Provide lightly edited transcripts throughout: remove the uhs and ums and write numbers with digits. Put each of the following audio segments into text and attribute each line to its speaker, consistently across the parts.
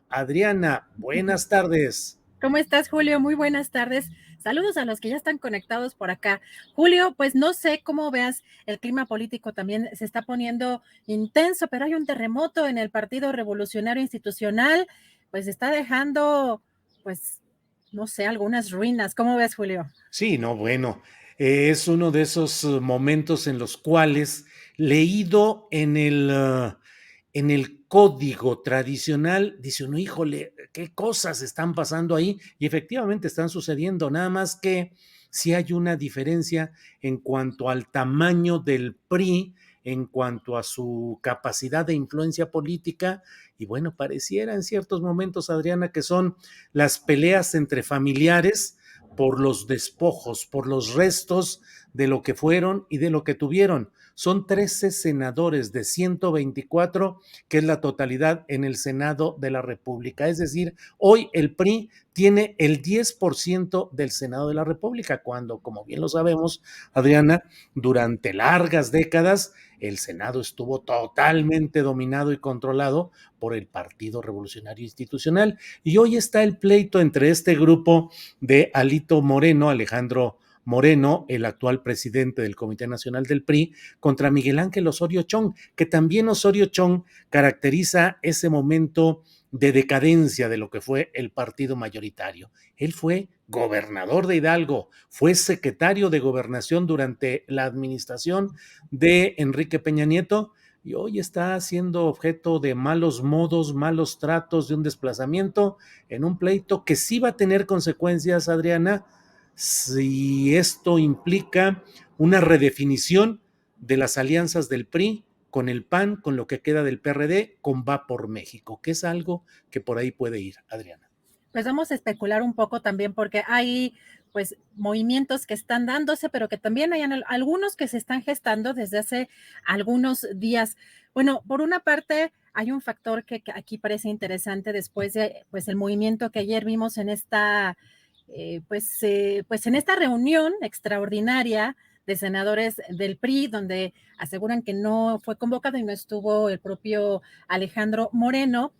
Speaker 1: Adriana, buenas tardes.
Speaker 2: ¿Cómo estás, Julio? Muy buenas tardes. Saludos a los que ya están conectados por acá. Julio, pues no sé cómo veas, el clima político también se está poniendo intenso, pero hay un terremoto en el Partido Revolucionario Institucional, pues está dejando, pues, no sé, algunas ruinas. ¿Cómo ves, Julio?
Speaker 1: Sí, no, bueno, es uno de esos momentos en los cuales, leído en el código tradicional, dice uno, híjole, qué cosas están pasando ahí, y efectivamente están sucediendo, nada más que sí hay una diferencia en cuanto al tamaño del PRI, en cuanto a su capacidad de influencia política, y bueno, pareciera en ciertos momentos, Adriana, que son las peleas entre familiares por los despojos, por los restos de lo que fueron y de lo que tuvieron. Son 13 senadores de 124, que es la totalidad en el Senado de la República. Es decir, hoy el PRI tiene el 10% del Senado de la República, cuando, como bien lo sabemos, Adriana, durante largas décadas el Senado estuvo totalmente dominado y controlado por el Partido Revolucionario Institucional. Y hoy está el pleito entre este grupo de Alito Moreno, Alejandro Moreno, el actual presidente del Comité Nacional del PRI, contra Miguel Ángel Osorio Chong, que también Osorio Chong caracteriza ese momento de decadencia de lo que fue el partido mayoritario. Él fue gobernador de Hidalgo, fue secretario de gobernación durante la administración de Enrique Peña Nieto, y hoy está siendo objeto de malos modos, malos tratos, de un desplazamiento en un pleito que sí va a tener consecuencias, Adriana, si esto implica una redefinición de las alianzas del PRI con el PAN, con lo que queda del PRD, con Va por México, que es algo que por ahí puede ir, Adriana.
Speaker 2: Pues vamos a especular un poco también porque hay pues movimientos que están dándose, pero que también hay algunos que se están gestando desde hace algunos días. Bueno, por una parte hay un factor que aquí parece interesante después de pues el movimiento que ayer vimos en esta pues en esta reunión extraordinaria de senadores del PRI, donde aseguran que no fue convocado y no estuvo el propio Alejandro Moreno,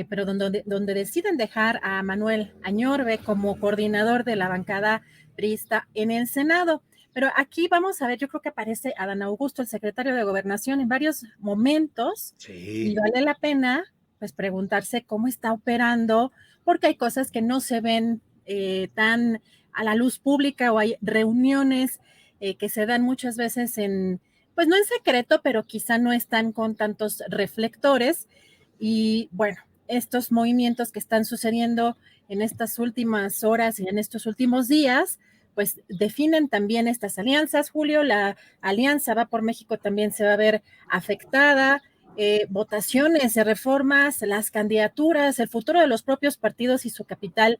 Speaker 2: pero donde deciden dejar a Manuel Añorbe como coordinador de la bancada priista en el Senado. Pero aquí vamos a ver, yo creo que aparece Adán Augusto, el secretario de Gobernación, en varios momentos, y
Speaker 1: Sí.
Speaker 2: vale la pena pues preguntarse cómo está operando, porque hay cosas que no se ven tan a la luz pública, o hay reuniones que se dan muchas veces pues no en secreto, pero quizá no están con tantos reflectores. Y bueno, estos movimientos que están sucediendo en estas últimas horas y en estos últimos días, pues definen también estas alianzas, Julio. La alianza Va por México también se va a ver afectada, votaciones de reformas, las candidaturas, el futuro de los propios partidos y su capital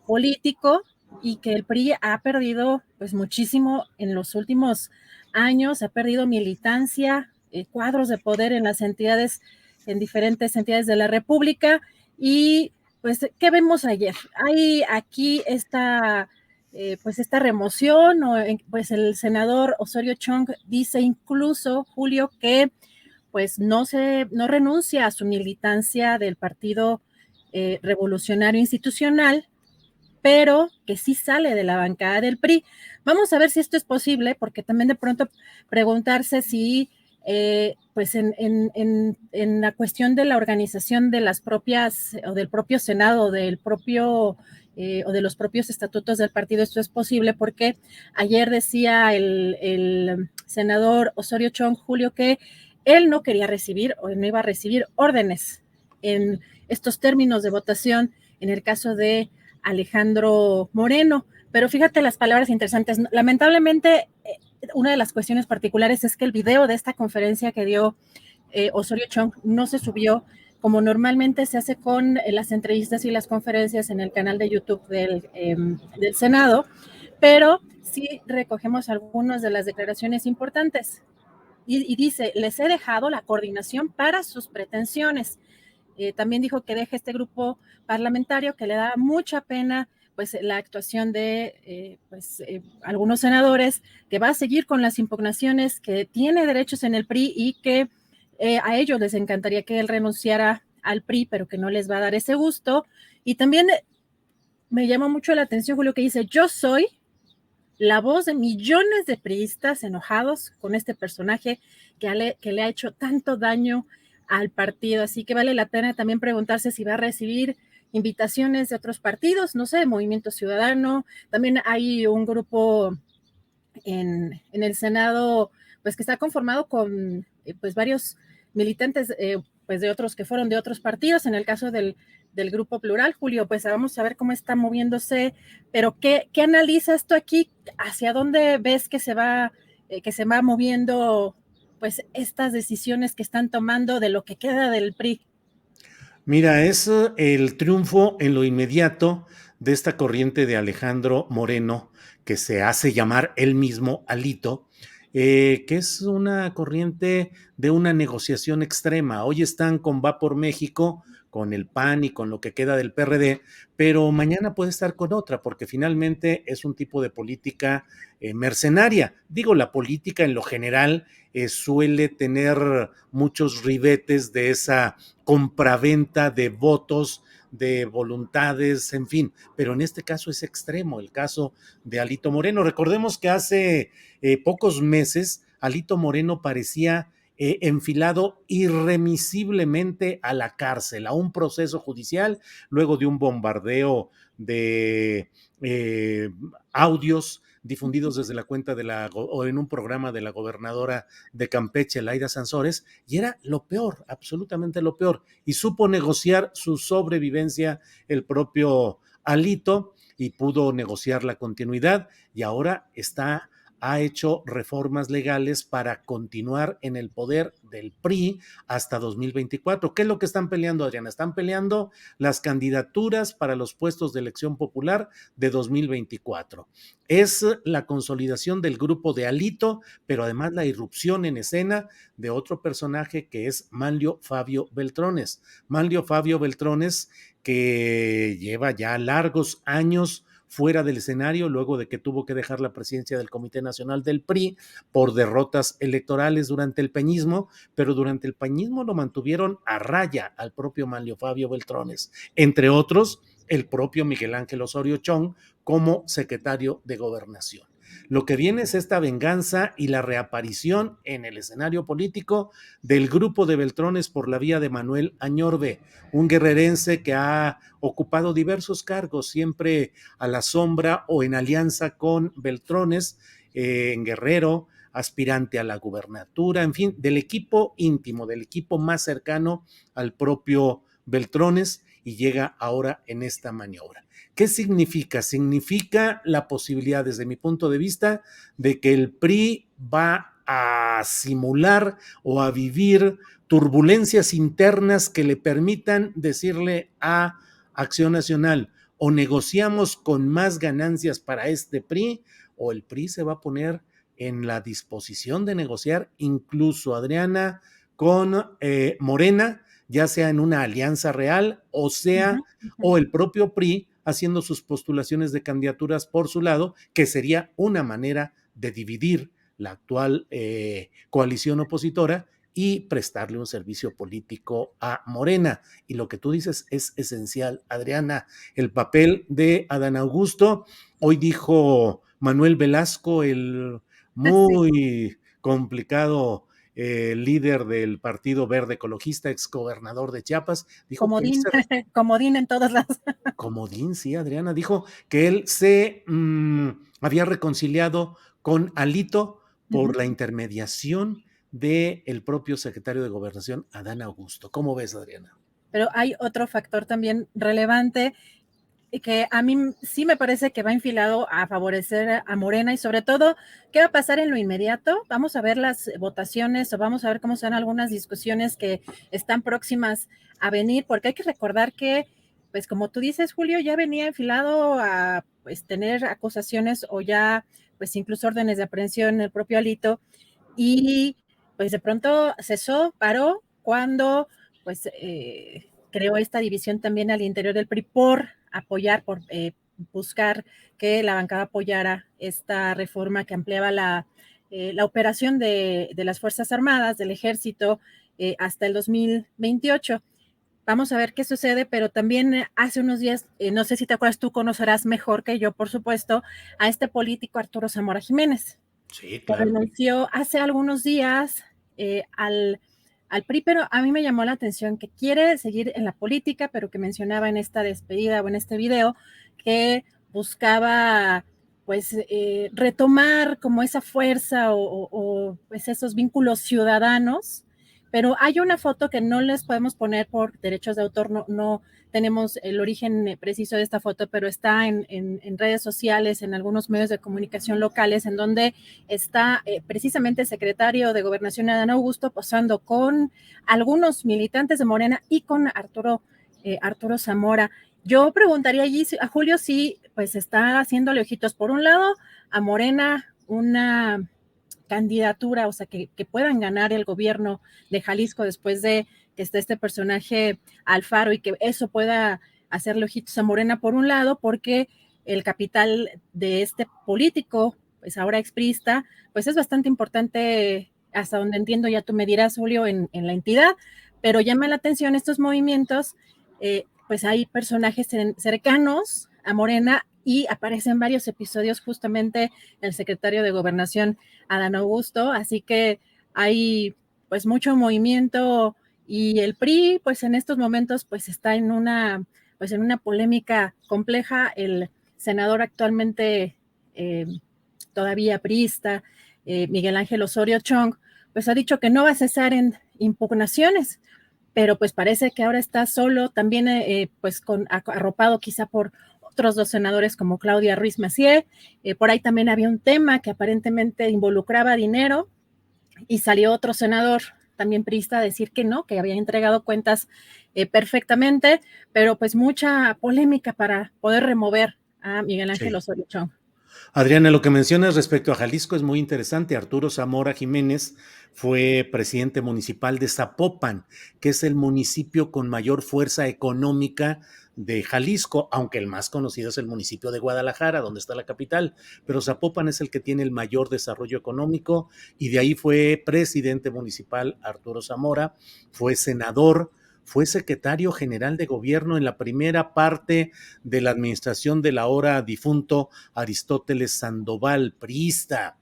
Speaker 2: político, y que el PRI ha perdido pues muchísimo en los últimos años, ha perdido militancia, cuadros de poder en las entidades, en diferentes entidades de la República. Y pues, ¿qué vemos ayer? Hay aquí pues esta remoción, o pues el senador Osorio Chong dice incluso, Julio, que pues no renuncia a su militancia del Partido Revolucionario Institucional, pero que sí sale de la bancada del PRI. Vamos a ver si esto es posible, porque también de pronto preguntarse si pues en la cuestión de la organización de las propias, o del propio Senado, o de los propios estatutos del partido, esto es posible, porque ayer decía el senador Osorio Chong, Julio, que él no quería recibir, o no iba a recibir órdenes en estos términos de votación en el caso de Alejandro Moreno. Pero fíjate las palabras interesantes. Lamentablemente, una de las cuestiones particulares es que el video de esta conferencia que dio Osorio Chong no se subió como normalmente se hace con las entrevistas y las conferencias en el canal de YouTube del Senado, pero sí recogemos algunas de las declaraciones importantes. Y dice, les he dejado la coordinación para sus pretensiones. También dijo que deja este grupo parlamentario, que le da mucha pena pues la actuación de algunos senadores, que va a seguir con las impugnaciones, que tiene derechos en el PRI, y que a ellos les encantaría que él renunciara al PRI, pero que no les va a dar ese gusto. Y también me llamó mucho la atención, Julio, que dice, yo soy la voz de millones de priistas enojados con este personaje que le ha hecho tanto daño al partido. Así que vale la pena también preguntarse si va a recibir invitaciones de otros partidos, no sé, Movimiento Ciudadano. También hay un grupo en el Senado, pues que está conformado con pues varios militantes pues de otros que fueron de otros partidos. En el caso del Grupo Plural, Julio, pues vamos a ver cómo está moviéndose, pero ¿qué analizas tú aquí? ¿Hacia dónde ves que se va moviendo pues estas decisiones que están tomando de lo que queda del PRI?
Speaker 1: Mira, es el triunfo en lo inmediato de esta corriente de Alejandro Moreno, que se hace llamar él mismo Alito, que es una corriente de una negociación extrema. Hoy están con Va por México, con el PAN y con lo que queda del PRD, pero mañana puede estar con otra, porque finalmente es un tipo de política mercenaria. Digo, la política en lo general suele tener muchos ribetes de esa compraventa de votos, de voluntades, en fin, pero en este caso es extremo, el caso de Alito Moreno. Recordemos que hace pocos meses Alito Moreno parecía enfilado irremisiblemente a la cárcel, a un proceso judicial, luego de un bombardeo de audios difundidos desde la cuenta o en un programa de la gobernadora de Campeche, Laida Sansores, y era lo peor, absolutamente lo peor, y supo negociar su sobrevivencia el propio Alito y pudo negociar la continuidad y ahora ha hecho reformas legales para continuar en el poder del PRI hasta 2024. ¿Qué es lo que están peleando, Adriana? Están peleando las candidaturas para los puestos de elección popular de 2024. Es la consolidación del grupo de Alito, pero además la irrupción en escena de otro personaje que es Manlio Fabio Beltrones. Manlio Fabio Beltrones, que lleva ya largos años fuera del escenario luego de que tuvo que dejar la presidencia del Comité Nacional del PRI por derrotas electorales durante el peñismo, pero durante el peñismo lo mantuvieron a raya al propio Manlio Fabio Beltrones, entre otros el propio Miguel Ángel Osorio Chong como secretario de Gobernación. Lo que viene es esta venganza y la reaparición en el escenario político del grupo de Beltrones por la vía de Manuel Añorbe, un guerrerense que ha ocupado diversos cargos, siempre a la sombra o en alianza con Beltrones, en Guerrero, aspirante a la gubernatura, en fin, del equipo íntimo, del equipo más cercano al propio Beltrones, y llega ahora en esta maniobra. ¿Qué significa? Significa la posibilidad, desde mi punto de vista, de que el PRI va a simular o a vivir turbulencias internas que le permitan decirle a Acción Nacional: o negociamos con más ganancias para este PRI, o el PRI se va a poner en la disposición de negociar, incluso, Adriana, con Morena, ya sea en una alianza real, o sea, o el propio PRI haciendo sus postulaciones de candidaturas por su lado, que sería una manera de dividir la actual coalición opositora y prestarle un servicio político a Morena. Y lo que tú dices es esencial, Adriana. El papel de Adán Augusto, hoy dijo Manuel Velasco, el
Speaker 2: Sí,
Speaker 1: muy complicado líder del Partido Verde Ecologista, exgobernador de Chiapas, dijo que él
Speaker 2: comodín,
Speaker 1: se
Speaker 2: comodín en todos lados.
Speaker 1: comodín, sí, Adriana, dijo que él se había reconciliado con Alito por la intermediación del propio secretario de Gobernación, Adán Augusto. ¿Cómo ves, Adriana?
Speaker 2: Pero hay otro factor también relevante que a mí sí me parece que va enfilado a favorecer a Morena y sobre todo, ¿qué va a pasar en lo inmediato? Vamos a ver las votaciones o vamos a ver cómo son algunas discusiones que están próximas a venir, porque hay que recordar que, pues como tú dices, Julio, ya venía enfilado a pues tener acusaciones o ya pues incluso órdenes de aprehensión en el propio Alito y pues de pronto cesó, paró cuando pues creó esta división también al interior del PRI por apoyar, por buscar que la bancada apoyara esta reforma que ampliaba la operación de las Fuerzas Armadas, del Ejército, hasta el 2028. vamos a ver qué sucede, pero también hace unos días, no sé si te acuerdas, tú conocerás mejor que yo, por supuesto, a este político Arturo Zamora Jiménez,
Speaker 1: Sí,
Speaker 2: que
Speaker 1: claro.
Speaker 2: renunció hace algunos días al PRI, pero a mí me llamó la atención que quiere seguir en la política, pero que mencionaba en esta despedida o en este video que buscaba pues retomar como esa fuerza o pues esos vínculos ciudadanos, pero hay una foto que no les podemos poner por derechos de autor, no tenemos el origen preciso de esta foto, pero está en redes sociales, en algunos medios de comunicación locales, en donde está precisamente el secretario de Gobernación, Adán Augusto, posando con algunos militantes de Morena y con Arturo Zamora. Yo preguntaría allí a Julio si pues está haciéndole ojitos por un lado a Morena una candidatura, o sea, que puedan ganar el gobierno de Jalisco después de que esté este personaje Alfaro y que eso pueda hacerle ojitos a Morena por un lado, porque el capital de este político, pues ahora exprista, pues es bastante importante, hasta donde entiendo, ya tú me dirás, Julio, en la entidad, pero llama la atención estos movimientos, pues hay personajes cercanos a Morena y aparecen varios episodios justamente el secretario de Gobernación, Adán Augusto, así que hay pues mucho movimiento y el PRI pues en estos momentos pues está en una polémica compleja. El senador actualmente todavía priista, Miguel Ángel Osorio Chong, pues ha dicho que no va a cesar en impugnaciones, pero pues parece que ahora está solo, también pues arropado quizá por otros dos senadores como Claudia Ruiz Massieu. Por ahí también había un tema que aparentemente involucraba dinero y salió otro senador también priista a decir que no, que había entregado cuentas perfectamente, pero pues mucha polémica para poder remover a Miguel Ángel
Speaker 1: Sí.
Speaker 2: Osorio Chong.
Speaker 1: Adriana, lo que mencionas respecto a Jalisco es muy interesante. Arturo Zamora Jiménez fue presidente municipal de Zapopan, que es el municipio con mayor fuerza económica de Jalisco, aunque el más conocido es el municipio de Guadalajara, donde está la capital, pero Zapopan es el que tiene el mayor desarrollo económico y de ahí fue presidente municipal Arturo Zamora, fue senador, fue secretario general de gobierno en la primera parte de la administración del ahora difunto Aristóteles Sandoval, priista,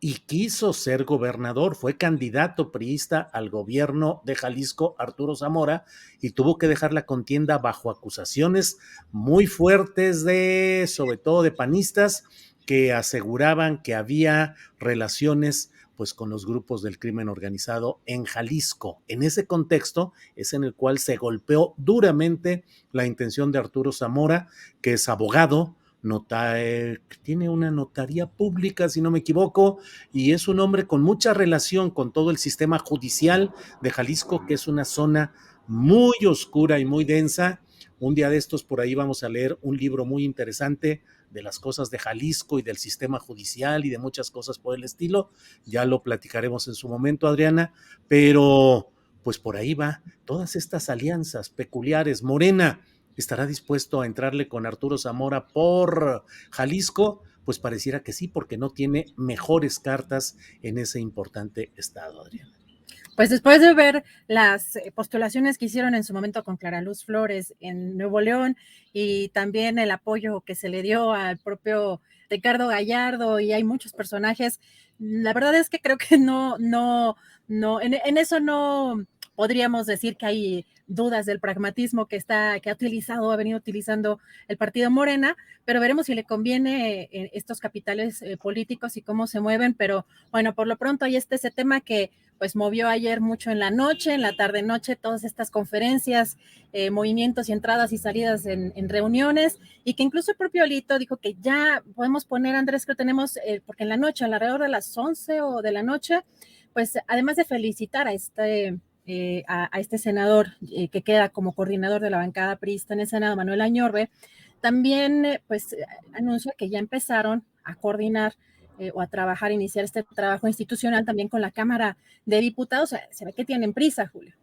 Speaker 1: y quiso ser gobernador, fue candidato priista al gobierno de Jalisco, Arturo Zamora, y tuvo que dejar la contienda bajo acusaciones muy fuertes de, sobre todo de panistas, que aseguraban que había relaciones pues con los grupos del crimen organizado en Jalisco. En ese contexto es en el cual se golpeó duramente la intención de Arturo Zamora, que es abogado, tiene una notaría pública, si no me equivoco, y es un hombre con mucha relación con todo el sistema judicial de Jalisco, que es una zona muy oscura y muy densa. Un día de estos por ahí vamos a leer un libro muy interesante de las cosas de Jalisco y del sistema judicial y de muchas cosas por el estilo. Ya lo platicaremos en su momento, Adriana, pero pues por ahí va todas estas alianzas peculiares. Morena estará dispuesto a entrarle con Arturo Zamora por Jalisco, pues pareciera que sí, porque no tiene mejores cartas en ese importante estado, Adriana.
Speaker 2: Pues después de ver las postulaciones que hicieron en su momento con Clara Luz Flores en Nuevo León y también el apoyo que se le dio al propio Ricardo Gallardo y hay muchos personajes, la verdad es que creo que en eso no podríamos decir que hay dudas del pragmatismo que ha venido utilizando el partido Morena, pero veremos si le conviene estos capitales políticos y cómo se mueven, pero bueno, por lo pronto ahí está ese tema que pues movió ayer mucho en la noche, en la tarde-noche, todas estas conferencias, movimientos y entradas y salidas en reuniones, y que incluso el propio Alito dijo que ya podemos poner, Andrés, que tenemos, porque en la noche, alrededor de las 11 o de la noche, pues además de felicitar a este senador que queda como coordinador de la bancada priista en el Senado, Manuel Añorbe, también pues anunció que ya empezaron a coordinar o a trabajar, iniciar este trabajo institucional también con la Cámara de Diputados. Se ve que tienen prisa, Julio.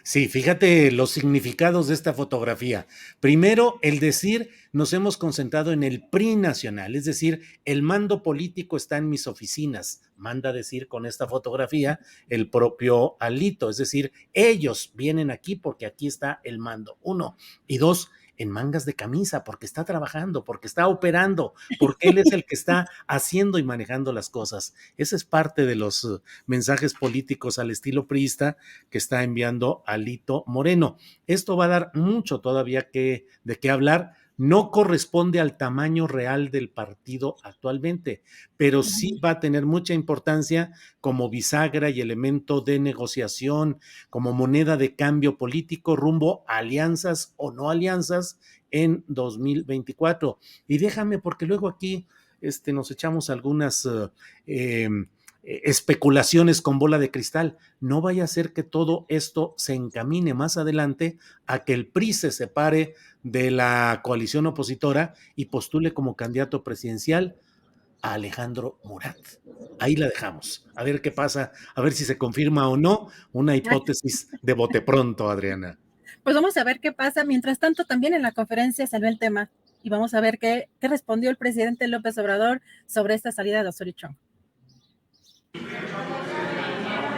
Speaker 1: Sí, fíjate los significados de esta fotografía. Primero, el decir, nos hemos concentrado en el PRI nacional, es decir, el mando político está en mis oficinas, manda decir con esta fotografía el propio Alito, es decir, ellos vienen aquí porque aquí está el mando. Uno. Y dos, en mangas de camisa, porque está trabajando, porque está operando, porque él es el que está haciendo y manejando las cosas. Esa es parte de los mensajes políticos al estilo priista que está enviando Alito Moreno. Esto va a dar mucho todavía de qué hablar. No corresponde al tamaño real del partido actualmente, pero sí va a tener mucha importancia como bisagra y elemento de negociación, como moneda de cambio político rumbo a alianzas o no alianzas en 2024. Y déjame, porque luego aquí nos echamos algunas especulaciones con bola de cristal. No vaya a ser que todo esto se encamine más adelante a que el PRI se separe de la coalición opositora y postule como candidato presidencial a Alejandro Murat. Ahí la dejamos. A ver qué pasa, a ver si se confirma o no. Una hipótesis de bote pronto, Adriana.
Speaker 2: Pues vamos a ver qué pasa. Mientras tanto, también en la conferencia salió el tema y vamos a ver qué respondió el presidente López Obrador sobre esta salida de Osorio Chong.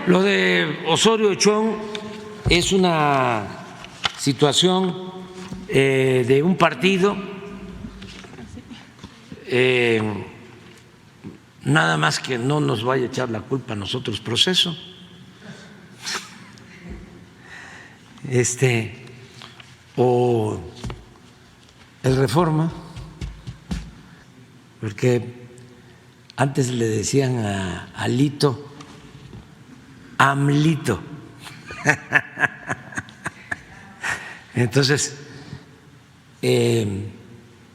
Speaker 3: Lo de Osorio Chong es una situación de un partido, nada más que no nos vaya a echar la culpa a nosotros proceso. O el Reforma, porque antes le decían a Alito AMLito. Entonces,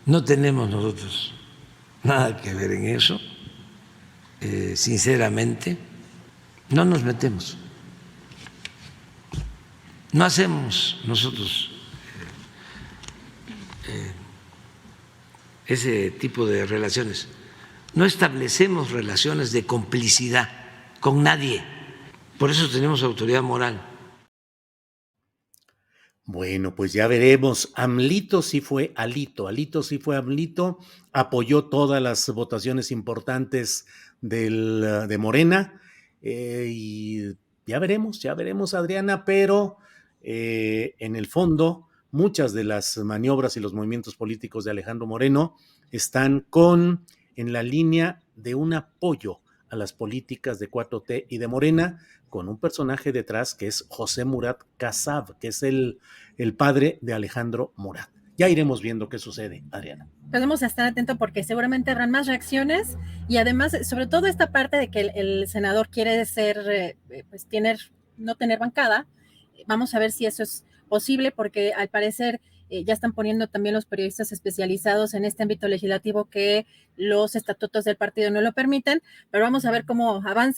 Speaker 3: no tenemos nosotros nada que ver en eso, sinceramente, no nos metemos, no hacemos nosotros ese tipo de relaciones, no establecemos relaciones de complicidad con nadie. Por eso tenemos autoridad moral.
Speaker 1: Bueno, pues ya veremos. AMLito sí fue Alito, Alito sí fue AMLito, apoyó todas las votaciones importantes de Morena y ya veremos, Adriana, pero en el fondo muchas de las maniobras y los movimientos políticos de Alejandro Moreno están en la línea de un apoyo a las políticas de 4T y de Morena, con un personaje detrás que es José Murat Kasab, que es el padre de Alejandro Murat. Ya iremos viendo qué sucede, Adriana.
Speaker 2: Podemos estar atentos porque seguramente habrán más reacciones y además, sobre todo esta parte de que el senador quiere ser, pues no tener bancada. Vamos a ver si eso es posible porque al parecer ya están poniendo también los periodistas especializados en este ámbito legislativo que los estatutos del partido no lo permiten, pero vamos a ver cómo avanza.